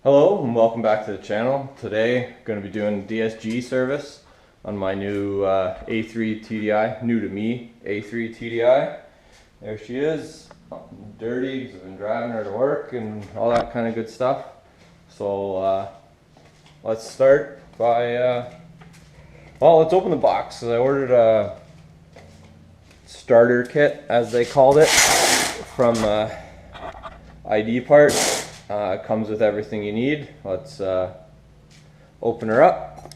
Hello and welcome back to the channel. Today I'm going to be doing DSG service on my new A3 TDI, new to me A3 TDI. There she is, dirty because I've been driving her to work and all that kind of good stuff. So let's start by, well, let's open the box. So I ordered a starter kit, as they called it, from ID Parts. It comes with everything you need. Let's open her up,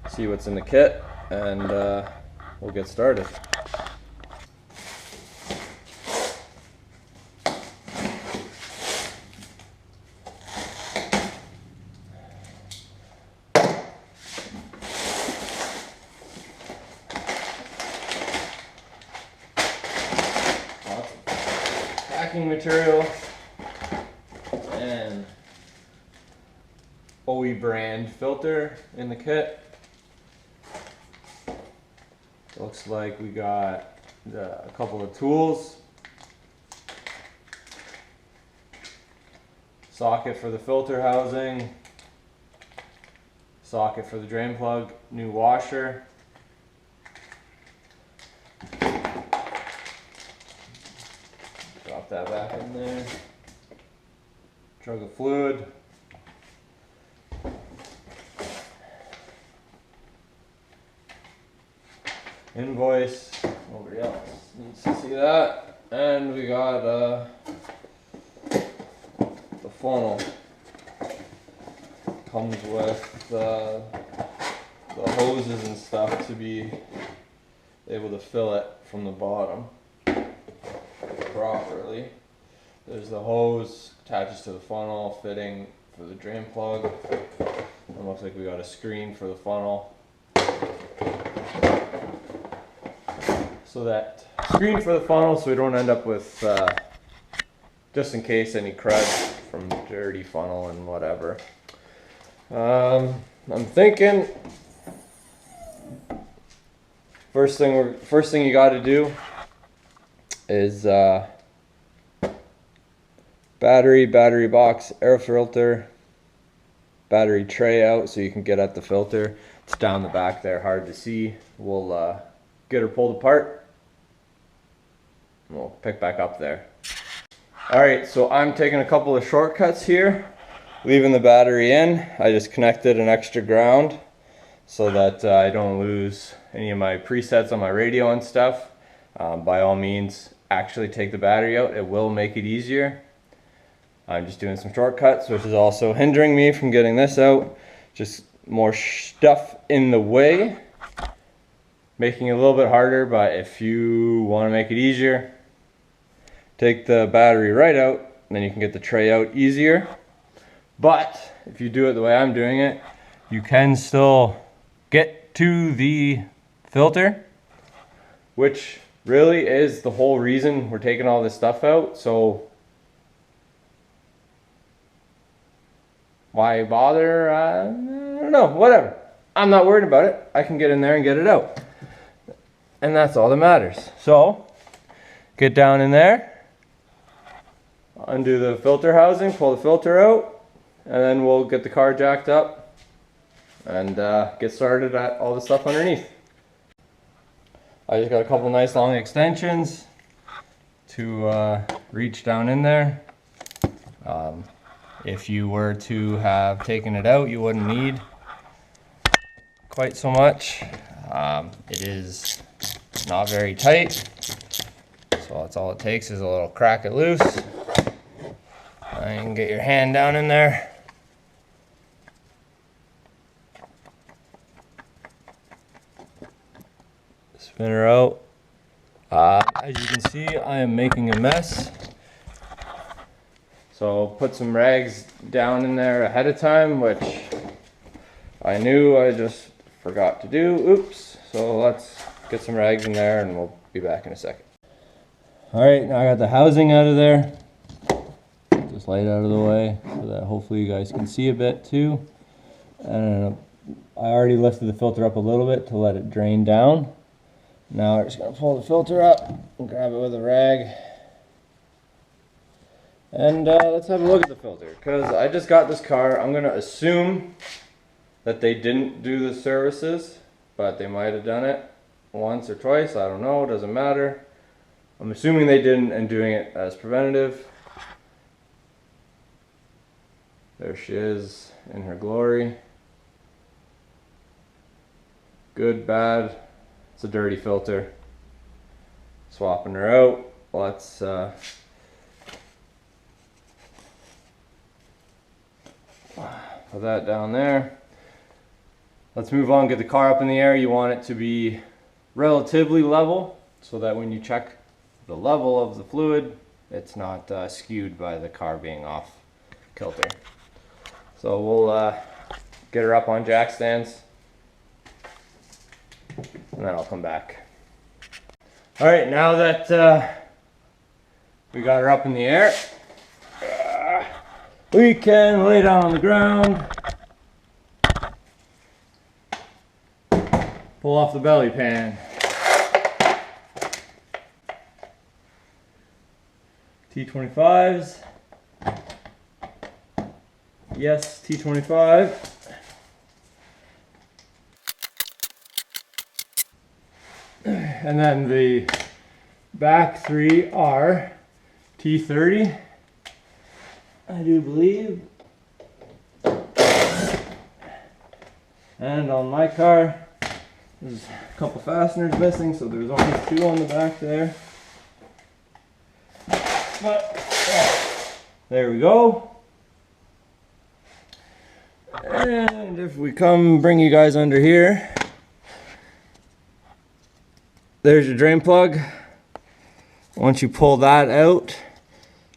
see what's in the kit, and we'll get started. Packing material and Audi brand filter in the kit. Looks like we got a couple of tools, socket for the filter housing, socket for the drain plug, new washer, drop that back in there, jug of fluid, invoice, nobody else needs to see that, and we got the funnel. Comes with the hoses and stuff to be able to fill it from the bottom properly. There's the hose attaches to the funnel, fitting for the drain plug. It looks like we got a screen for the funnel. So that screen for the funnel, so we don't end up with, just in case, any crud from dirty funnel and whatever. I'm thinking first thing you got to do is battery box, air filter, battery tray out so you can get at the filter. It's down the back there, hard to see. We'll get her pulled apart. We'll pick back up there. Alright, so I'm taking a couple of shortcuts here. Leaving the battery in, I just connected an extra ground so that I don't lose any of my presets on my radio and stuff. By all means, actually take the battery out. It will make it easier. I'm just doing some shortcuts, which is also hindering me from getting this out. Just more stuff in the way, making it a little bit harder, but if you want to make it easier, take the battery right out, and then you can get the tray out easier. But if you do it the way I'm doing it, you can still get to the filter, which really is the whole reason we're taking all this stuff out. So why bother? I don't know, whatever. I'm not worried about it. I can get in there and get it out. And that's all that matters. So get down in there, undo the filter housing, pull the filter out, and then we'll get the car jacked up and get started at all the stuff underneath. I just got a couple nice long extensions to reach down in there. If you were to have taken it out, you wouldn't need quite so much. It is not very tight, so that's all it takes is a little crack it loose. And you can get your hand down in there. Spin her out. As you can see, I am making a mess. So put some rags down in there ahead of time, which I knew I just forgot to do. Oops. So let's get some rags in there and we'll be back in a second. Alright, now I got the housing out of there. Just light out of the way so that hopefully you guys can see a bit too. And I already lifted the filter up a little bit to let it drain down. Now we're just going to pull the filter up and grab it with a rag And let's have a look at the filter, because I just got this car. I'm going to assume that they didn't do the services, but they might have done it once or twice. I don't know, it doesn't matter. I'm assuming they didn't and doing it as preventative. There she is in her glory. Good, bad, it's a dirty filter. Swapping her out. Let's put that down there. Let's move on, get the car up in the air. You want it to be relatively level so that when you check the level of the fluid, it's not skewed by the car being off kilter. So we'll get her up on jack stands and then I'll come back. All right, now that we got her up in the air, we can lay down on the ground, pull off the belly pan. T25s. Yes, T25. And then the back three are T30, I do believe. And on my car, there's a couple fasteners missing, so there's only two on the back there. But there we go. And if we come bring you guys under here, there's your drain plug. Once you pull that out,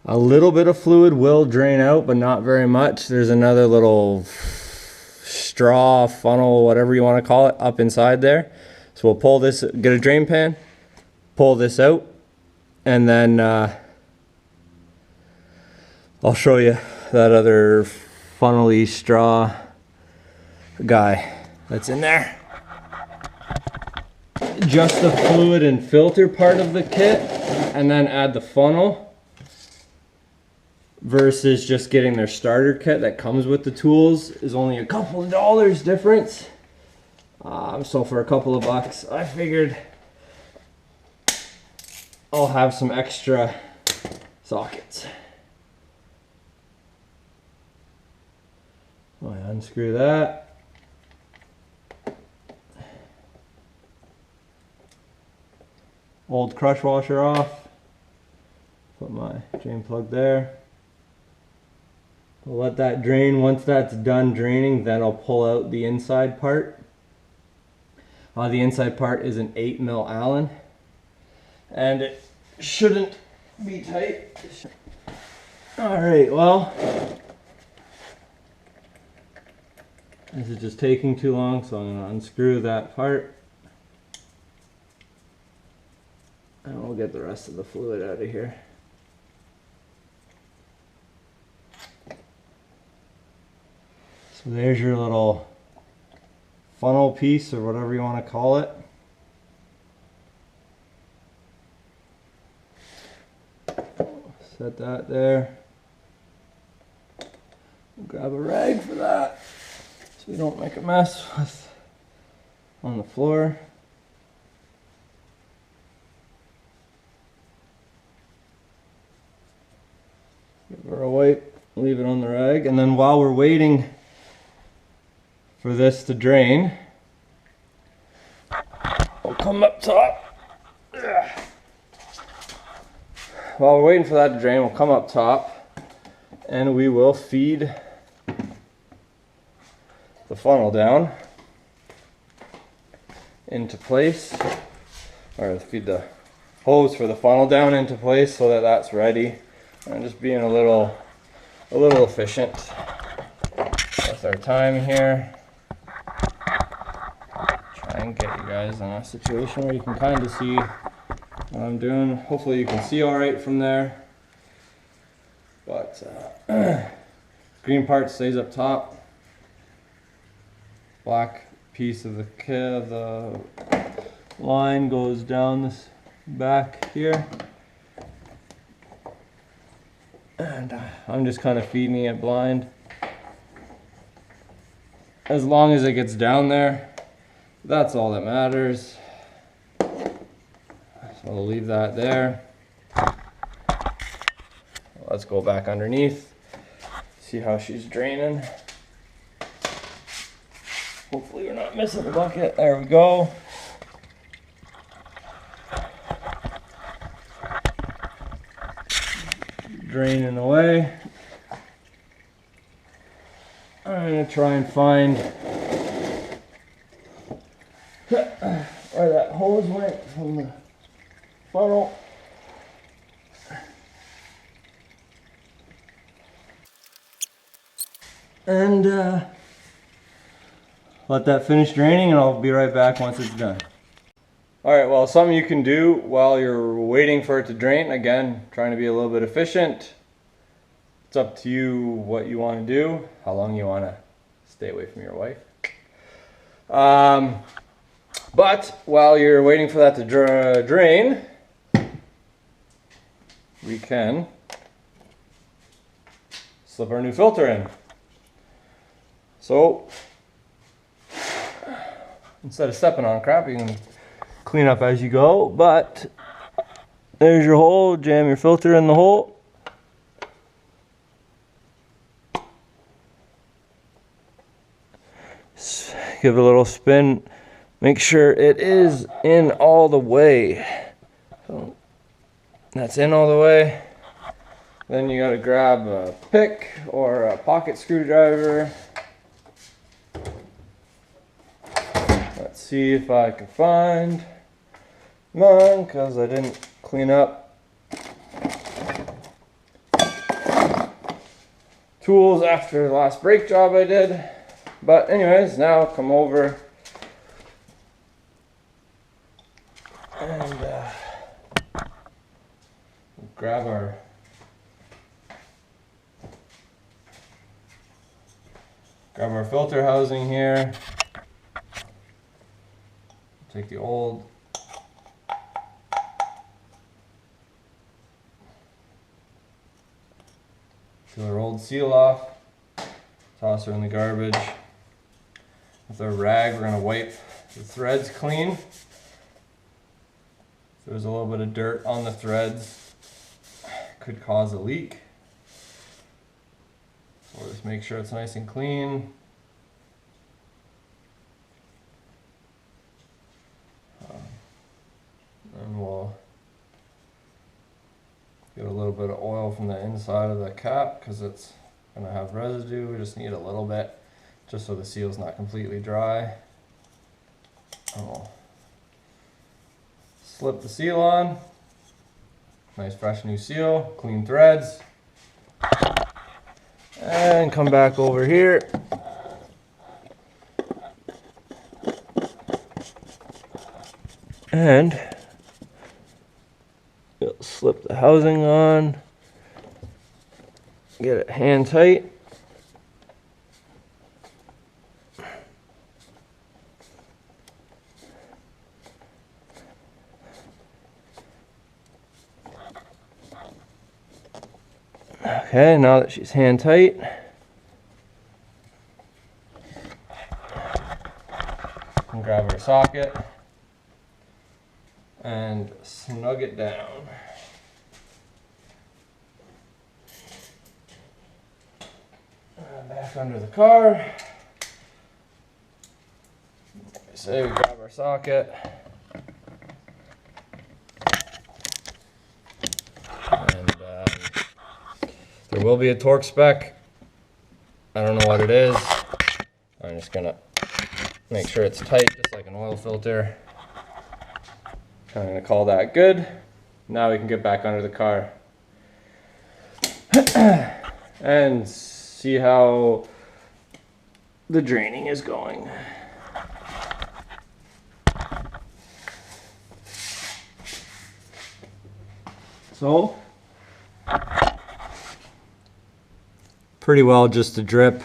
a little bit of fluid will drain out, but not very much. There's another little straw, funnel, whatever you want to call it, up inside there. So we'll pull this, get a drain pan, pull this out, and then I'll show you that other funnel-y straw guy that's in there. Just the fluid and filter part of the kit, and then add the funnel, versus just getting their starter kit that comes with the tools is only a couple of dollars difference. So for a couple of bucks, I figured I'll have some extra sockets. I unscrew that. Old crush washer off. Put my drain plug there. I'll let that drain. Once that's done draining, then I'll pull out the inside part. The inside part is an 8mm Allen, and it shouldn't be tight. All right, well, this is just taking too long, so I'm going to unscrew that part. And we'll get the rest of the fluid out of here. So there's your little funnel piece, or whatever you want to call it. Set that there. Grab a rag for that, so we don't make a mess on the floor. Give her a wipe, leave it on the rag, and then while we're waiting for this to drain, we'll come up top. While we're waiting for that to drain, we'll come up top and we will feed the funnel down into place, or feed the hose for the funnel down into place so that that's ready. I'm just being a little efficient with our time here. Try and get you guys in a situation where you can kind of see what I'm doing. Hopefully you can see all right from there. But green part stays up top. Black piece of the line goes down this back here. And I'm just kind of feeding it blind. As long as it gets down there, that's all that matters. So I'll leave that there. Let's go back underneath, see how she's draining. Hopefully we're not missing the bucket. There we go. Draining away. I'm going to try and find where that hose went from the funnel. And let that finish draining, and I'll be right back once it's done. Alright, well, something you can do while you're waiting for it to drain, again, trying to be a little bit efficient. It's up to you what you want to do, how long you want to stay away from your wife. But while you're waiting for that to drain, we can slip our new filter in. So, instead of stepping on crap, you can clean up as you go, but there's your hole, jam your filter in the hole. Give it a little spin, make sure it is in all the way. So that's in all the way. Then you gotta grab a pick or a pocket screwdriver. Let's see if I can find mine, because I didn't clean up tools after the last brake job I did. But anyways, now come over and grab our filter housing here. Take the old peel our old seal off, toss her in the garbage. With our rag, we're going to wipe the threads clean. If there's a little bit of dirt on the threads, could cause a leak. So we'll just make sure it's nice and clean. And we'll get a little bit of oil from the inside of the cap because it's going to have residue. We just need a little bit, just so the seal's not completely dry. I'll slip the seal on. Nice fresh new seal, clean threads. And come back over here. And you'll slip the housing on. Get it hand tight. Okay, now that she's hand tight, and grab her socket and snug it down. And back under the car. Like I say, we grab our socket. There will be a torque spec. I don't know what it is. I'm just gonna make sure it's tight, just like an oil filter. I'm gonna call that good. Now we can get back under the car and see how the draining is going. So, pretty well just a drip.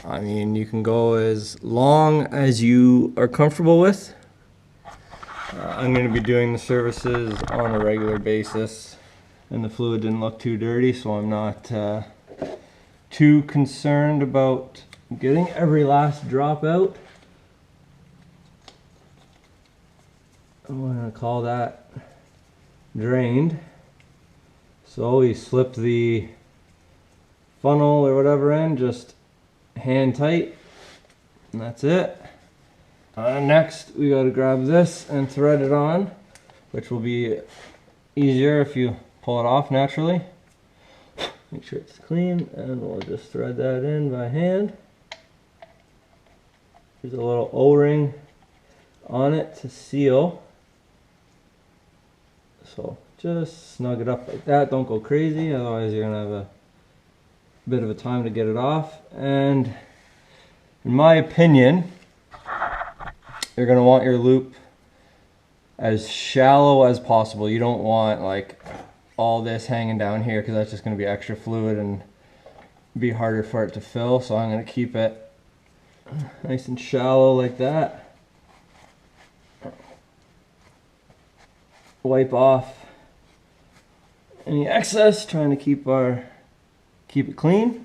I mean, you can go as long as you are comfortable with. I'm going to be doing the services on a regular basis. and the fluid didn't look too dirty, so I'm not too concerned about getting every last drop out. I'm going to call that drained. So we slip the funnel or whatever in, just hand tight, and that's it. Next we got to grab this and thread it on, which will be easier if you pull it off naturally. Make sure it's clean, and we'll just thread that in by hand. There's a little O-ring on it to seal. So just snug it up like that. Don't go crazy, otherwise you're gonna have a bit of a time to get it off. And in my opinion, you're gonna want your loop as shallow as possible. You don't want like all this hanging down here, because that's just gonna be extra fluid and be harder for it to fill. So I'm gonna keep it nice and shallow like that. Wipe off any excess, trying to keep it clean.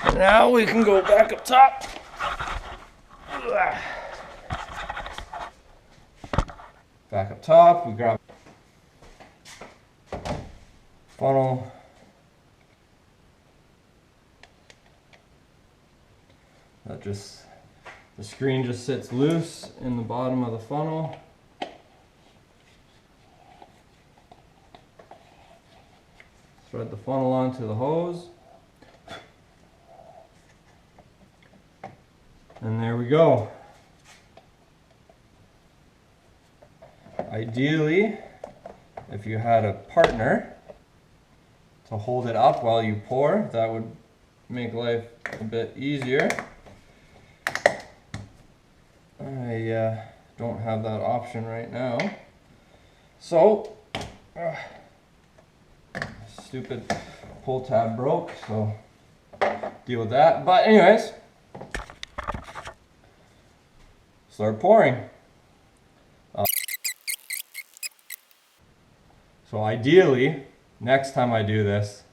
And now we can go back up top. Back up top, we grab funnel. The screen just sits loose in the bottom of the funnel. Thread the funnel onto the hose. And there we go. Ideally, if you had a partner to hold it up while you pour, that would make life a bit easier. I don't have that option right now. So, stupid pull tab broke, so deal with that. But anyways, start pouring. So ideally, next time I do this,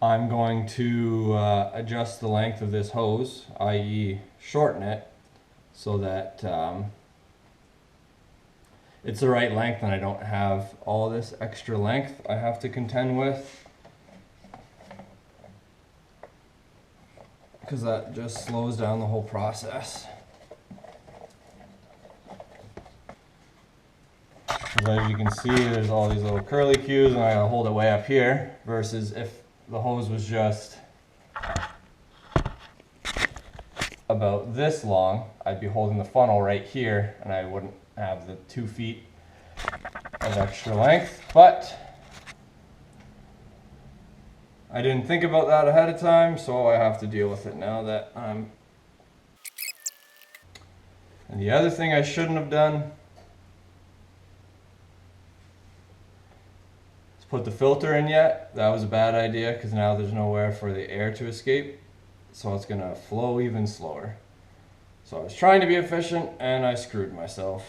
I'm going to adjust the length of this hose, i.e. shorten it, so that it's the right length and I don't have all this extra length I have to contend with, because that just slows down the whole process. As you can see, there's all these little curly cues, and I gotta hold it way up here, versus if the hose was just about this long, I'd be holding the funnel right here and I wouldn't have the 2 feet of extra length. But I didn't think about that ahead of time, so I have to deal with it now that I'm... And the other thing I shouldn't have done is put the filter in yet. That was a bad idea, because now there's nowhere for the air to escape, so it's gonna flow even slower. So I was trying to be efficient and I screwed myself.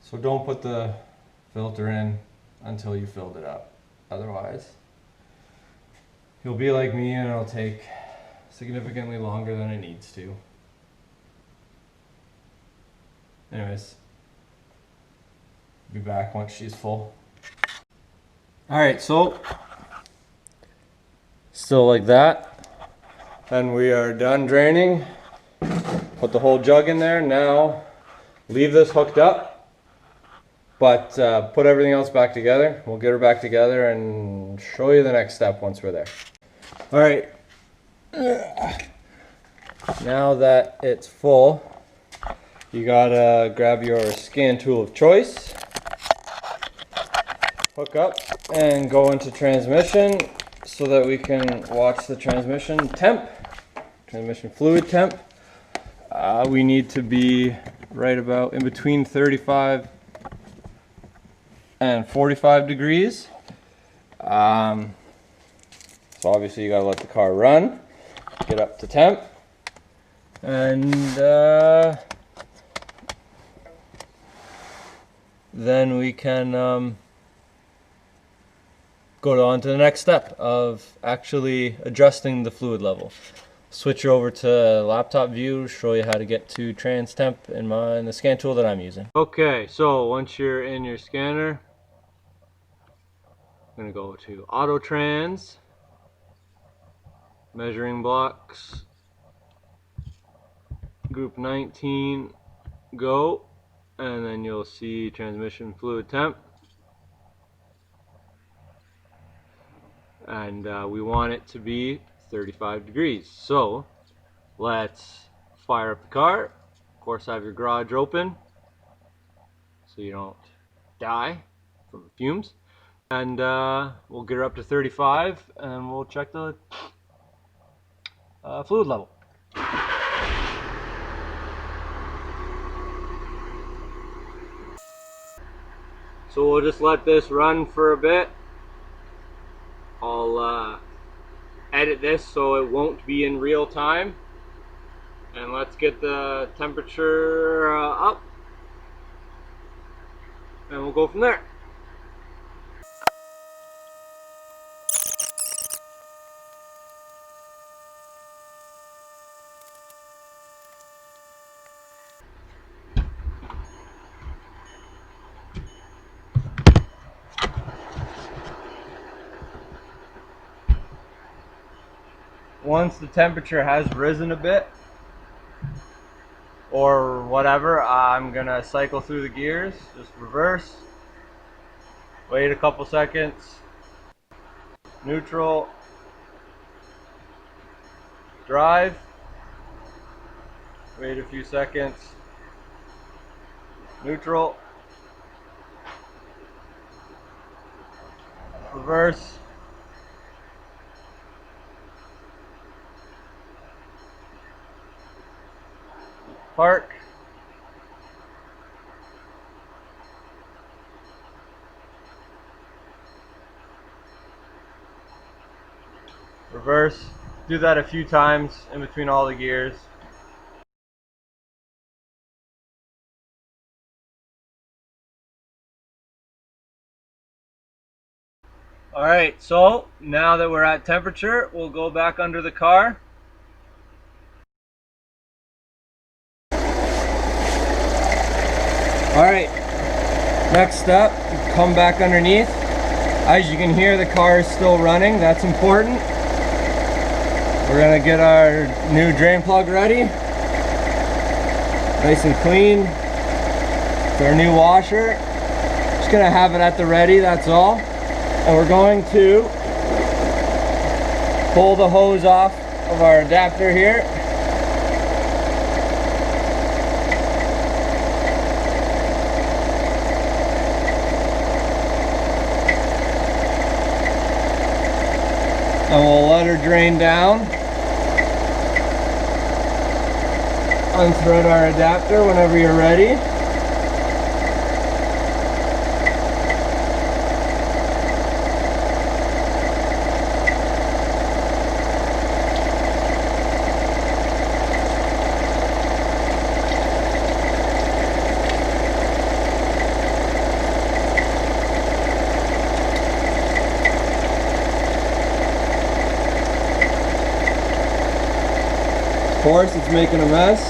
So don't put the filter in until you filled it up. Otherwise, you'll be like me and it'll take significantly longer than it needs to. Anyways, be back once she's full. Alright, so still like that. And we are done draining. Put the whole jug in there. Now leave this hooked up, but put everything else back together. We'll get her back together and show you the next step once we're there. All right, now that it's full, you gotta grab your scan tool of choice, hook up and go into transmission so that we can watch the transmission temp, transmission fluid temp. We need to be right about in between 35 and 45 degrees. So obviously you gotta let the car run, get up to temp, and then we can go on to the next step of actually adjusting the fluid level. Switch over to laptop view, show you how to get to trans temp in the scan tool that I'm using. Okay, so once you're in your scanner, I'm gonna go to auto trans, measuring blocks, group 19, go, and then you'll see transmission fluid temp. And we want it to be 35 degrees. So let's fire up the car. Of course, have your garage open so you don't die from fumes. And we'll get her up to 35 and we'll check the fluid level. So we'll just let this run for a bit. I'll edit this so it won't be in real time. And let's get the temperature up. And we'll go from there. Once the temperature has risen a bit, or whatever, I'm gonna cycle through the gears, just reverse, wait a couple seconds, neutral, drive, wait a few seconds, neutral, reverse, park, reverse. Do that a few times in between all the gears. Alright, so now that we're at temperature, we'll go back under the car. Alright, next step, come back underneath. As you can hear, the car is still running. That's important. We're gonna get our new drain plug ready. Nice and clean. It's our new washer. Just gonna have it at the ready, that's all. And we're going to pull the hose off of our adapter here. And we'll let her drain down. Unthread our adapter whenever you're ready. Of course, it's making a mess.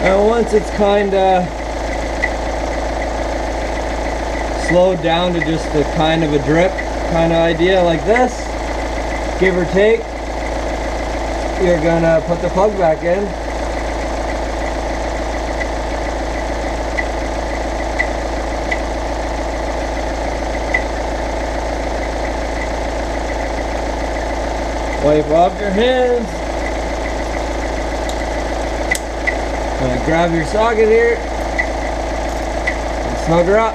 And once it's kinda slowed down to just a kind of a drip kind of idea like this, give or take, you're gonna put the plug back in. Wipe off your hands. Grab your socket here and snug her up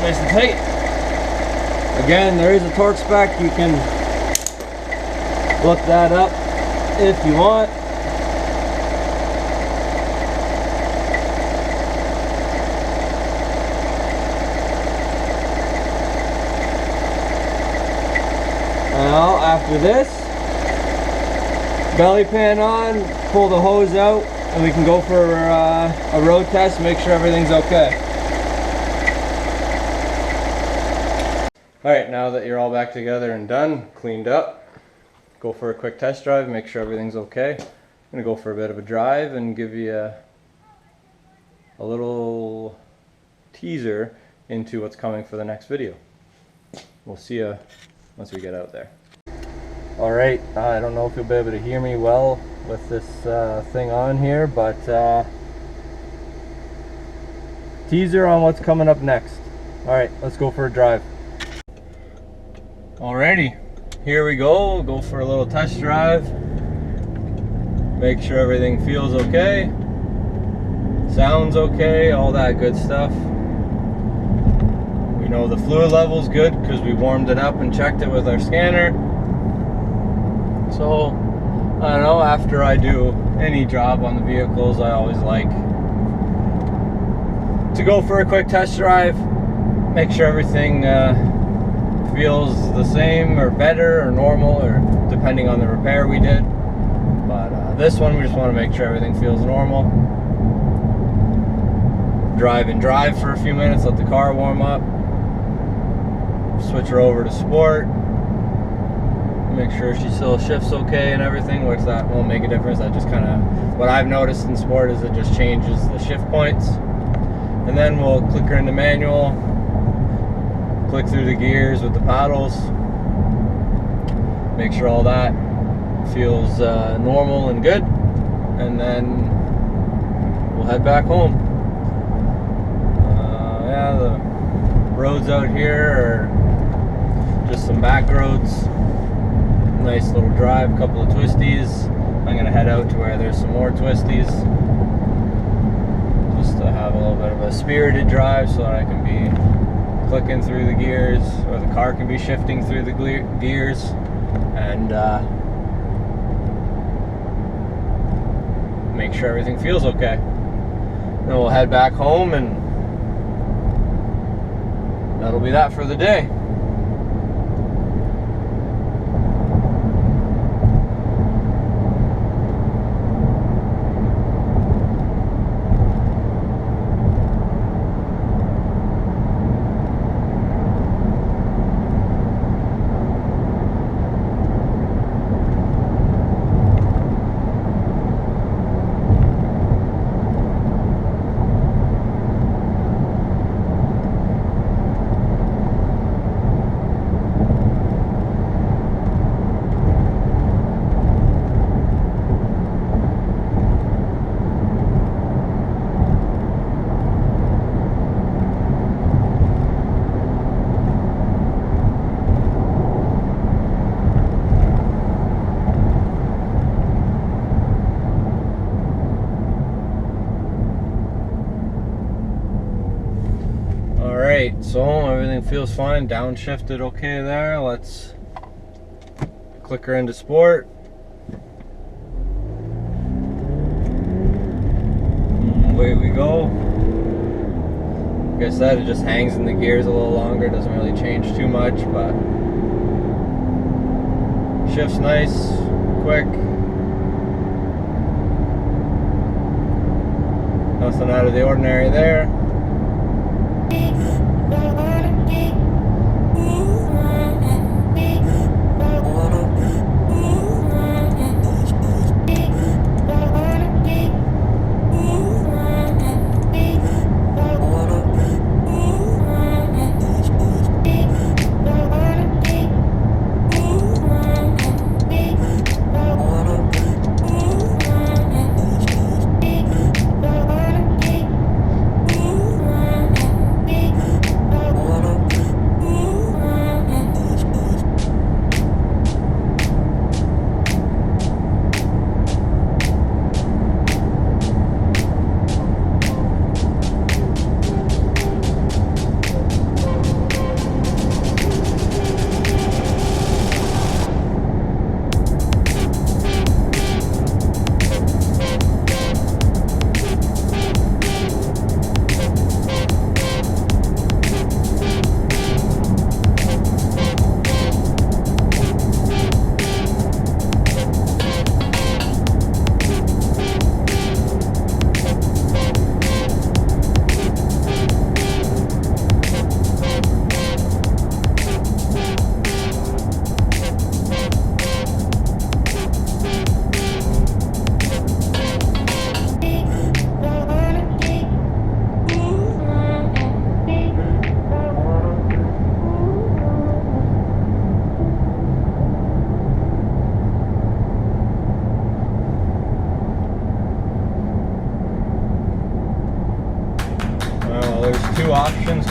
nice and tight. Again, there is a torque spec. You can look that up if you want. Now after this, belly pan on, pull the hose out, and we can go for a road test, make sure everything's okay. Alright, now that you're all back together and done, cleaned up, go for a quick test drive, make sure everything's okay. I'm going to go for a bit of a drive and give you a little teaser into what's coming for the next video. We'll see you once we get out there. Alright, I don't know if you'll be able to hear me well with this thing on here, but teaser on what's coming up next. Alright, let's go for a drive. Alrighty, here we go. We'll go for a little test drive. Make sure everything feels okay, sounds okay, all that good stuff. We know the fluid level's good because we warmed it up and checked it with our scanner. So, I don't know, after I do any job on the vehicles, I always like to go for a quick test drive, make sure everything feels the same or better or normal, or depending on the repair we did. But this one we just want to make sure everything feels normal. Drive for a few minutes, let the car warm up, switch her over to sport, make sure she still shifts okay and everything, which that won't make a difference. That just kind of, what I've noticed in sport is it just changes the shift points. And then we'll click her into manual, click through the gears with the paddles, make sure all that feels normal and good, and then we'll head back home. Yeah, the roads out here are just some back roads. Nice little drive, couple of twisties. I'm gonna head out to where there's some more twisties, just to have a little bit of a spirited drive so that I can be clicking through the gears, or the car can be shifting through the gears, and make sure everything feels okay. Then we'll head back home, and that'll be that for the day. Alright, so everything feels fine, downshifted okay there. Let's click her into sport. Away we go. Like I said, it just hangs in the gears a little longer, doesn't really change too much, but shifts nice, quick. Nothing out of the ordinary there.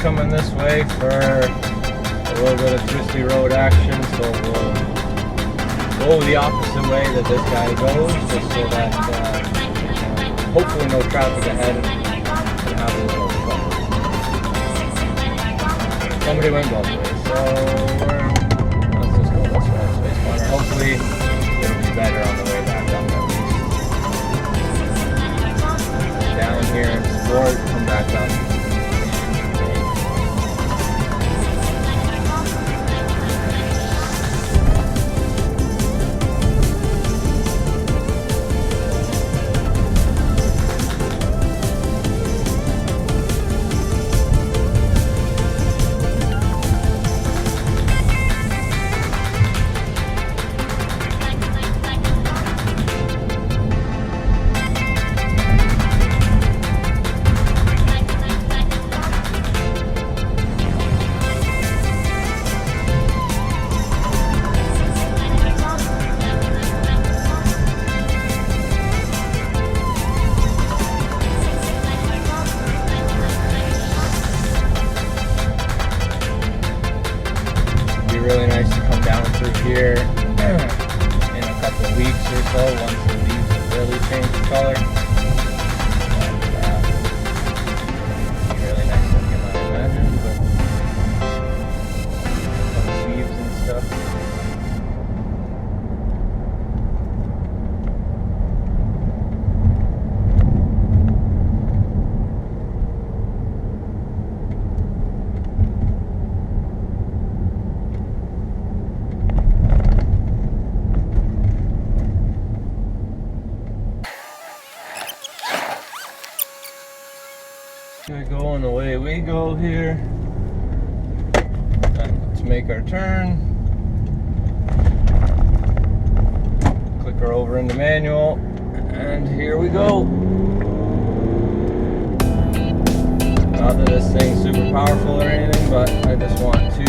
coming this way for a little bit of twisty road action, so we'll go the opposite way that this guy goes, just so that hopefully no traffic ahead and have a little fun. Somebody went both ways, so let's just go this way, space corner. Hopefully it'll be better on the way back up at least. Down here in sport, come back up. Really nice to come down through here in a couple of weeks or so once the leaves have really changed color. But, really nice looking, I imagine, but some leaves and stuff. Gonna go on the way we go here. Let's make our turn. Click her over into manual, and here we go. Not that this thing's super powerful or anything, but I just want to,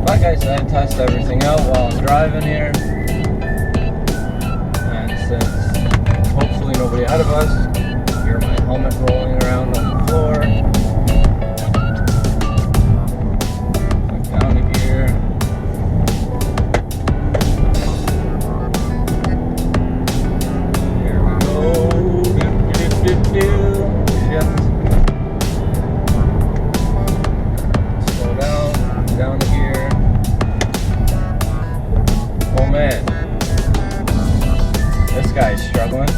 like I said, test everything out while I'm driving here. And since hopefully nobody ahead of us, hear my helmet rolling around on the floor. Click down to gear. Here we go. Shift. Slow down. Down to gear. Oh man. This guy's struggling.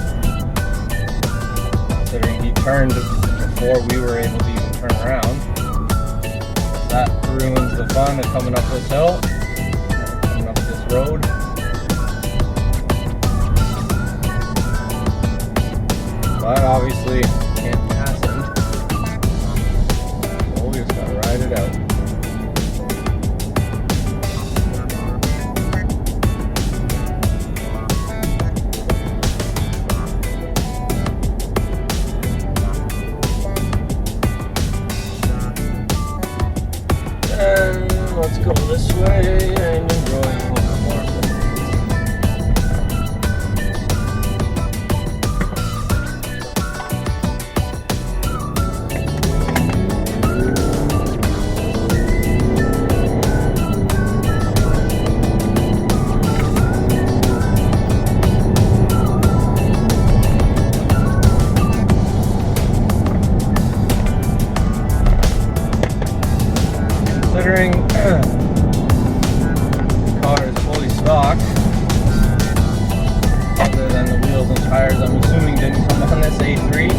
Considering he turned before we were able to even turn around. That ruins the fun of coming up this hill, coming up this road. But obviously can't pass him. So we just gotta ride it out. Let's go this way and enjoy a little bit more. Considering the car is fully stock, other than the wheels and tires, I'm assuming didn't come on this A3.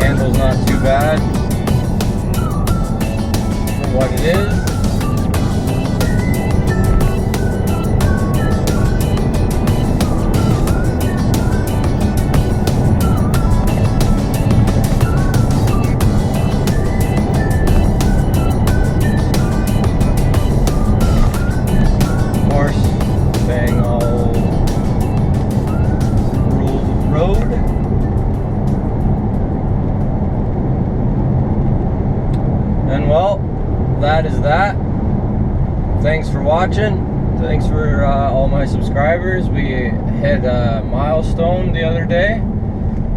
Handle's not too bad for what it is. And well, that is that. Thanks for watching. Thanks for all my subscribers. We hit a milestone the other day,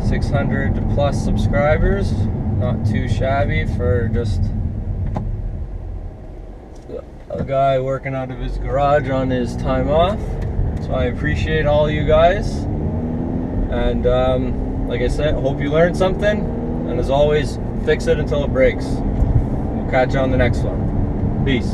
600 plus subscribers. Not too shabby for just a guy working out of his garage on his time off. So I appreciate all you guys. And like I said, hope you learned something. And as always, fix it until it breaks. We'll catch you on the next one. Peace.